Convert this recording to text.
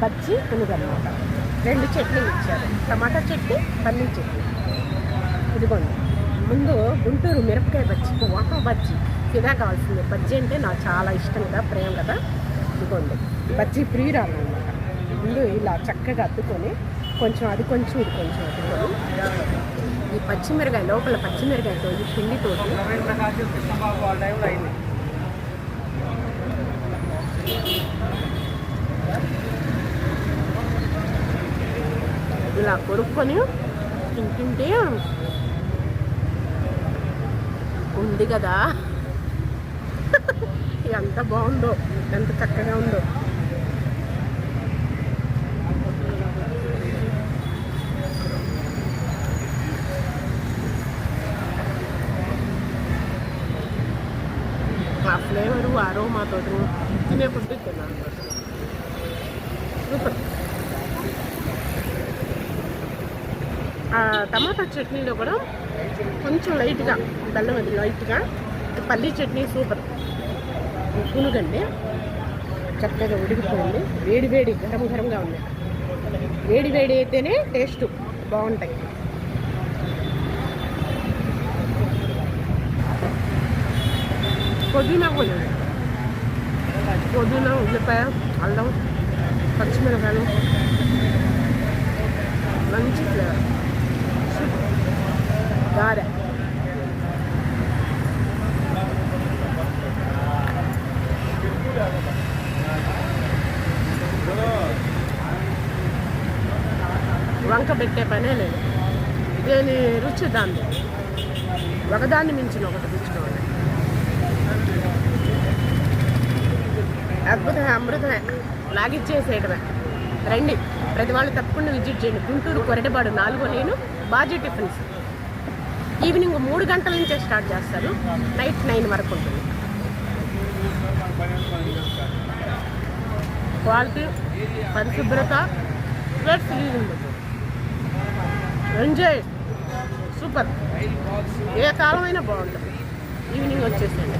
బజ్జీ పునుగన్నమాట. 2 చట్నీలు ఇచ్చారు, టమాటా చట్నీ, పన్నీర్ చట్నీ. ఇదిగోండి, ముందు గుంటూరు మిరపకాయ బజ్జీ, వాటర్ బజ్జీ ఇదా కావాల్సిందే. బజ్జీ అంటే నాకు చాలా ఇష్టం కదా, ప్రేమ కదా. ఇదిగోండి బజ్జీ ప్రియురాలు అనమాట. ముందు ఇలా చక్కగా అద్దుకొని కొంచెం అది కొంచెం ఇది కొంచెం అద్దుకొని ఈ పచ్చిమిరకాయ లోపల పచ్చిమిరకాయతో ఈ పిండితోటి ఇలా కొరుక్కొని తింటుంటే ఉంది కదా, ఎంత బాగుందో, ఎంత చక్కగా ఉందో. ఆ ఫ్లేవరు అరోమాతో తినే కొద్ది తిన్నాను. సూపర్. ఆ టమాటా చట్నీలో కూడా కొంచెం లైట్గా బెల్లం, అది లైట్గా. పల్లీ చట్నీ సూపర్. పునుగండి చక్కగా ఉడికిపోయింది, వేడి వేడి గరం గరంగా ఉంది. వేడి వేడి అయితేనే టేస్ట్ బాగుంటాయి. పుదీనా కూడా, పుదీనా, ఉల్లిపాయ, అల్లం, పచ్చిమిరకాయలు, మంచి ఫ్లేవర్. గారె వంక పెట్టే పనే లేదు. దేని రుచి దాన్ని, ఒకదాన్ని మించిన ఒకటి తెచ్చుకోవాలి. అద్భుతమే, అమృతమే, లాగిచ్చేసేయటమే. రండి, ప్రతి వాళ్ళు తప్పకుండా విజిట్ చేయండి. గుంటూరు కొరటపాడు 4వ లైను, బాజీ టిఫిన్స్. ఈవినింగ్ 3 గంటల నుంచే స్టార్ట్ చేస్తారు, నైట్ 9 వరకు ఉంటుంది. క్వాలిటీ, పరిశుభ్రత, స్వీట్స్ లీజింగ్, ఎంజాయ్, సూపర్. ఏ కాలమైనా బాగుంటుంది. ఈవినింగ్ వచ్చేసేయండి.